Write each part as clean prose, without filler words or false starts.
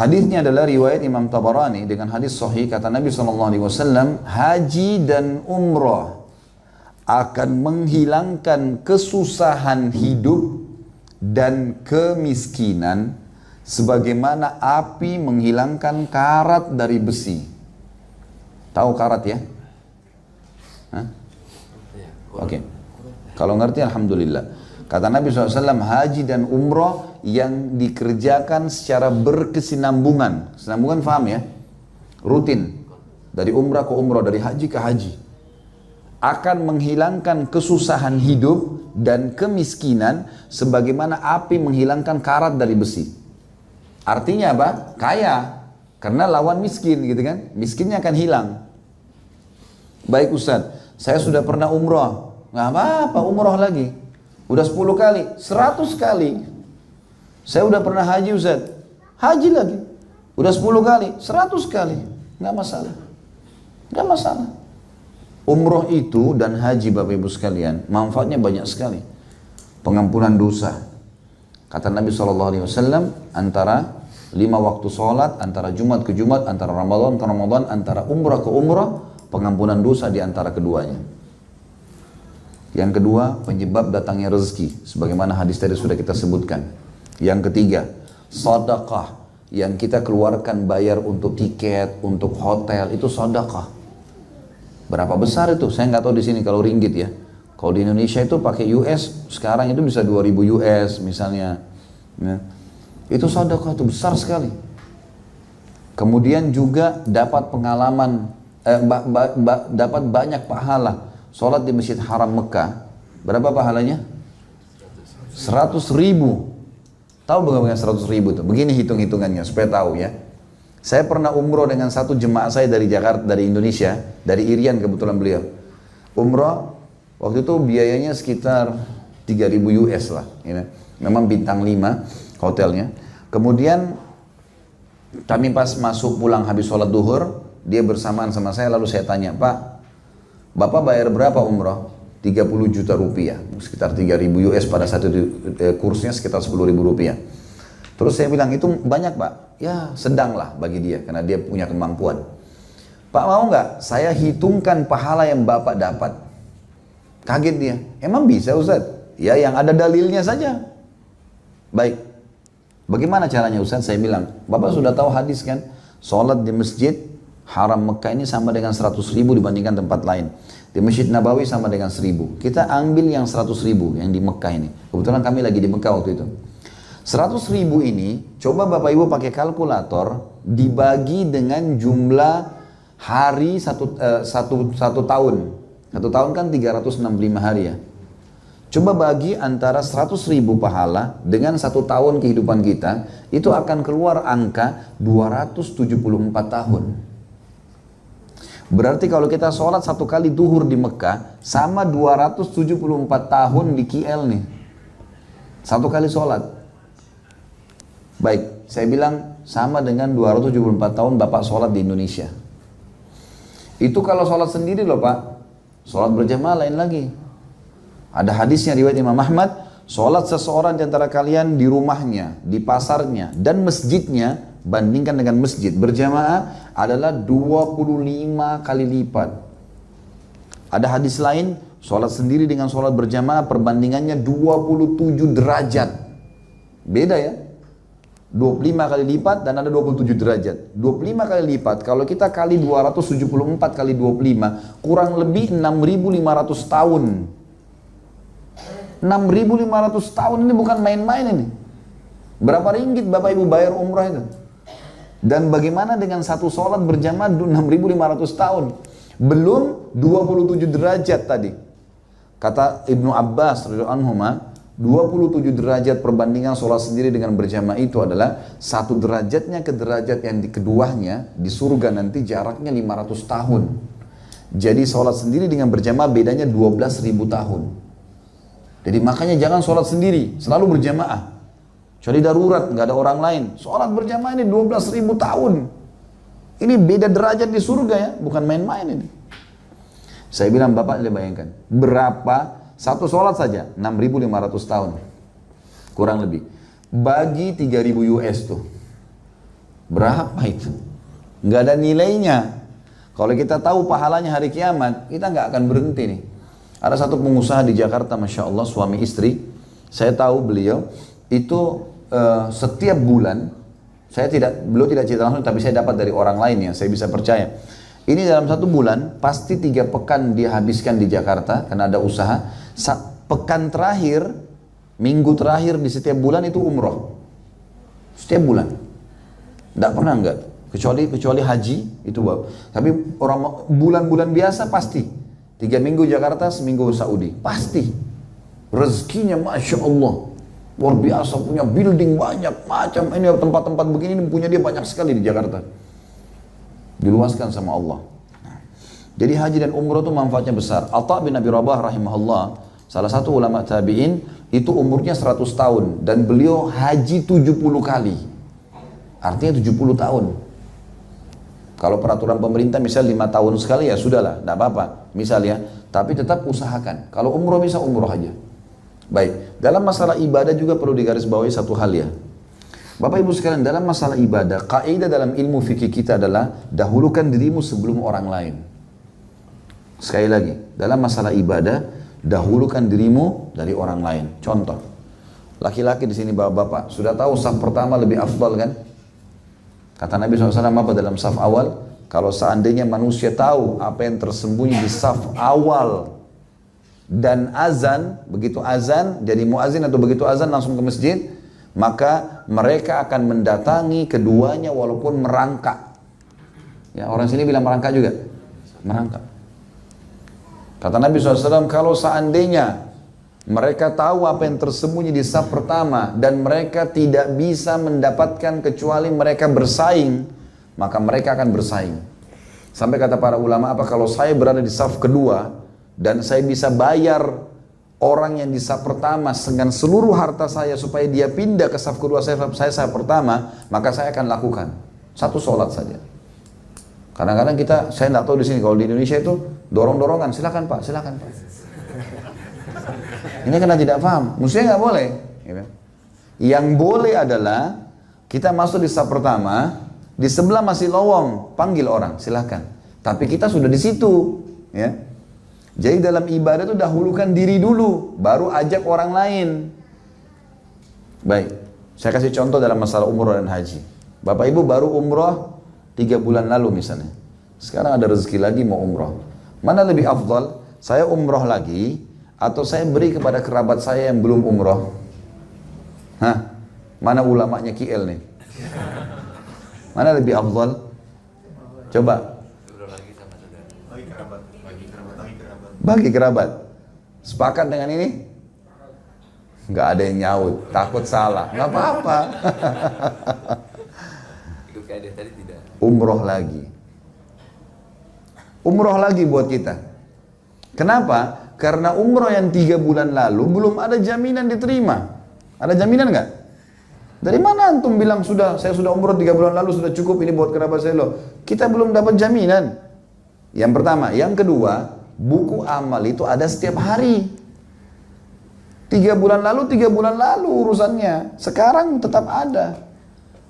Hadisnya adalah riwayat Imam Tabarani dengan hadis sahih, kata Nabi SAW, haji dan umrah akan menghilangkan kesusahan hidup dan kemiskinan sebagaimana api menghilangkan karat dari besi. Tahu karat ya? Hah? Oke. Kalau ngerti alhamdulillah. Kata Nabi SAW, haji dan umrah yang dikerjakan secara berkesinambungan. Kesinambungan paham ya? Rutin. Dari umrah ke umrah, dari haji ke haji. Akan menghilangkan kesusahan hidup dan kemiskinan sebagaimana api menghilangkan karat dari besi. Artinya apa? Kaya. Karena lawan miskin gitu kan. Miskinnya akan hilang. Baik Ustaz, saya sudah pernah umrah. Nggak apa-apa, umrah lagi. Udah 10 kali, 100 kali. Saya udah pernah haji Ustaz. Haji lagi. Udah 10 kali, 100 kali. Nggak masalah. Nggak masalah. Umrah itu dan haji Bapak Ibu sekalian, manfaatnya banyak sekali. Pengampunan dosa. Kata Nabi SAW, antara 5 waktu sholat, antara Jumat ke Jumat, antara Ramadan ke Ramadan, antara umrah ke umrah, pengampunan dosa di antara keduanya. Yang kedua, penyebab datangnya rezeki, sebagaimana hadis tadi sudah kita sebutkan. Yang ketiga, sedekah yang kita keluarkan bayar untuk tiket, untuk hotel, itu sedekah. Berapa besar itu? Saya nggak tahu di sini kalau ringgit ya. Kalau di Indonesia itu pakai US, sekarang itu bisa 2000 US misalnya. Ya. Itu sedekah, itu besar sekali. Kemudian juga dapat pengalaman, dapat banyak pahala. Sholat di Masjid Haram Mekah, berapa pahalanya? 100.000. Tahu bagaimana 100.000 itu? Begini hitung-hitungannya supaya tahu ya. Saya pernah umroh dengan satu jemaah saya dari Jakarta, dari Indonesia, dari Irian kebetulan beliau. Umroh, waktu itu biayanya sekitar 3.000 US lah. Ya. Memang bintang 5 hotelnya. Kemudian kami pas masuk pulang habis sholat duhur, dia bersamaan sama saya, lalu saya tanya, Pak, Bapak bayar berapa umrah? 30 juta rupiah, sekitar 3.000 US pada satu kursnya sekitar 10.000 rupiah. Terus saya bilang, itu banyak Pak? Ya sedang lah bagi dia, karena dia punya kemampuan. Pak mau nggak saya hitungkan pahala yang Bapak dapat? Kaget dia, emang bisa Ustaz? Ya yang ada dalilnya saja. Baik, bagaimana caranya Ustaz? Saya bilang, Bapak sudah tahu hadis kan? Sholat di masjid Haram Mekah ini sama dengan 100.000 dibandingkan tempat lain. Di Masjid Nabawi sama dengan 1.000. Kita ambil yang 100.000 yang di Mekah ini. Kebetulan kami lagi di Mekah waktu itu. 100.000 ini, coba Bapak Ibu pakai kalkulator, dibagi dengan jumlah hari satu tahun. Satu tahun kan 365 hari ya. Coba bagi antara 100.000 pahala dengan 1 tahun kehidupan kita, itu akan keluar angka 274 tahun. Berarti kalau kita sholat 1 kali duhur di Mekah, sama 274 tahun di KL nih. 1 kali sholat. Baik, saya bilang sama dengan 274 tahun Bapak sholat di Indonesia. Itu kalau sholat sendiri loh Pak. Sholat berjamaah lain lagi. Ada hadisnya riwayat Imam Ahmad, sholat seseorang di antara kalian di rumahnya, di pasarnya, dan masjidnya, bandingkan dengan masjid berjamaah adalah 25 kali lipat. Ada hadis lain, sholat sendiri dengan sholat berjamaah perbandingannya 27 derajat. Beda ya. 25 kali lipat dan ada 27 derajat. 25 kali lipat, kalau kita kali 274 kali 25, kurang lebih 6.500 tahun. 6.500 tahun ini bukan main-main ini. Berapa ringgit Bapak Ibu bayar umrah itu? Dan bagaimana dengan satu sholat berjamaah 6.500 tahun? Belum 27 derajat tadi. Kata Ibnu Abbas radhiyallahu anhuma, 27 derajat perbandingan sholat sendiri dengan berjamaah itu adalah 1 derajatnya ke derajat yang di keduanya di surga nanti jaraknya 500 tahun. Jadi sholat sendiri dengan berjamaah bedanya 12.000 tahun. Jadi makanya jangan sholat sendiri, selalu berjamaah. Kecuali darurat, nggak ada orang lain. Sholat berjamaah ini 12.000 tahun. Ini beda derajat di surga ya, bukan main-main ini. Saya bilang Bapak bayangkan, berapa satu sholat saja 6.500 tahun. Kurang lebih. Bagi 3.000 US tuh. Berapa itu? Nggak ada nilainya. Kalau kita tahu pahalanya hari kiamat, kita nggak akan berhenti nih. Ada satu pengusaha di Jakarta, Masya Allah, suami istri. Saya tahu beliau itu setiap bulan, beliau tidak cerita langsung, tapi saya dapat dari orang lain yang saya bisa percaya. Ini dalam satu bulan, pasti 3 pekan dia habiskan di Jakarta, karena ada usaha. Pekan terakhir, minggu terakhir di setiap bulan itu umroh. Setiap bulan. Tidak pernah enggak. Kecuali haji, itu baru. Tapi orang bulan-bulan biasa pasti. 3 minggu Jakarta, seminggu Saudi. Pasti. Rezekinya Masya Allah. Luar biasa, punya building banyak. Macam ini tempat-tempat begini punya dia banyak sekali di Jakarta. Diluaskan sama Allah. Jadi haji dan umroh itu manfaatnya besar. Atha bin Abi Rabah rahimahullah, salah satu ulama tabi'in, itu umurnya 100 tahun. Dan beliau haji 70 kali. Artinya 70 tahun. Kalau peraturan pemerintah misal 5 tahun sekali ya sudahlah, tidak apa-apa. Misal ya, tapi tetap usahakan. Kalau umroh bisa umroh aja. Baik, dalam masalah ibadah juga perlu digarisbawahi satu hal ya. Bapak Ibu sekalian, dalam masalah ibadah, kaidah dalam ilmu fikih kita adalah dahulukan dirimu sebelum orang lain. Sekali lagi, dalam masalah ibadah, dahulukan dirimu dari orang lain. Contoh, laki-laki di sini bapak-bapak, sudah tahu saf pertama lebih afdal kan? Kata Nabi SAW apa dalam saf awal? Kalau seandainya manusia tahu apa yang tersembunyi di saf awal dan azan, begitu azan, jadi muazin atau begitu azan langsung ke masjid, maka mereka akan mendatangi keduanya walaupun merangkak. Ya, orang sini bilang merangkak juga. Merangkak. Kata Nabi SAW, kalau seandainya mereka tahu apa yang tersembunyi di saf pertama dan mereka tidak bisa mendapatkan kecuali mereka bersaing, maka mereka akan bersaing. Sampai kata para ulama, apa kalau saya berada di saf kedua dan saya bisa bayar orang yang di saf pertama dengan seluruh harta saya supaya dia pindah ke saf kedua, saya saf pertama, maka saya akan lakukan satu sholat saja. Kadang-kadang saya tidak tahu di sini, kalau di Indonesia itu dorong-dorongan, silakan Pak, silakan Pak. Ini karena tidak paham, mestinya nggak boleh. Yang boleh adalah kita masuk di saf pertama, di sebelah masih lowong, panggil orang, silakan. Tapi kita sudah di situ, ya. Jadi dalam ibadah itu dahulukan diri dulu, baru ajak orang lain. Baik, saya kasih contoh dalam masalah umroh dan haji. Bapak Ibu baru umroh 3 bulan lalu misalnya. Sekarang ada rezeki lagi mau umroh. Mana lebih afdal? Saya umroh lagi atau saya beri kepada kerabat saya yang belum umroh? Hah? Mana ulamanya KL nih? Mana lebih afdal? Coba. Bagi kerabat. Sepakat dengan ini? Nggak ada yang nyaut, takut salah. Nggak apa-apa. Umroh lagi. Umroh lagi buat kita. Kenapa? Karena umroh yang 3 bulan lalu belum ada jaminan diterima. Ada jaminan nggak? Dari mana antum bilang saya sudah umroh 3 bulan lalu sudah cukup ini buat kerabat saya loh? Kita belum dapat jaminan. Yang pertama, yang kedua, buku amal itu ada setiap hari. 3 bulan lalu urusannya. Sekarang tetap ada.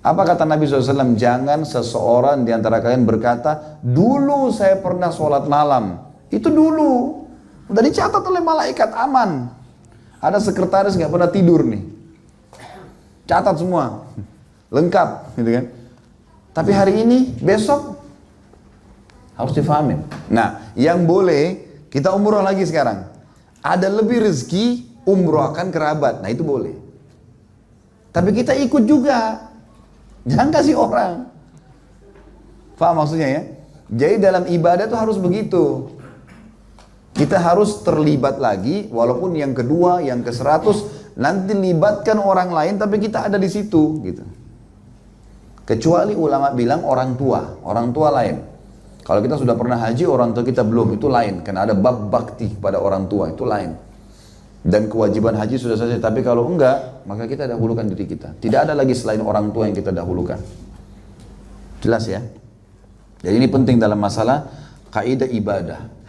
Apa kata Nabi SAW? Jangan seseorang di antara kalian berkata, dulu saya pernah sholat malam. Itu dulu. Udah dicatat oleh malaikat, aman. Ada sekretaris nggak pernah tidur nih. Catat semua. Lengkap. Gitu kan. Tapi hari ini, besok, harus difahamin. Nah, yang boleh, kita umroh lagi sekarang. Ada lebih rezeki, umrohkan kerabat. Nah, itu boleh. Tapi kita ikut juga. Jangan kasih orang. Faham maksudnya ya? Jadi dalam ibadah itu harus begitu. Kita harus terlibat lagi, walaupun yang kedua, yang ke-100, nanti libatkan orang lain, tapi kita ada di situ. Gitu. Kecuali ulama bilang orang tua lain. Kalau kita sudah pernah haji, orang tua kita belum, itu lain. Karena ada bab bakti pada orang tua, itu lain. Dan kewajiban haji sudah selesai. Tapi kalau enggak, maka kita dahulukan diri kita. Tidak ada lagi selain orang tua yang kita dahulukan. Jelas ya? Jadi ini penting dalam masalah kaidah ibadah.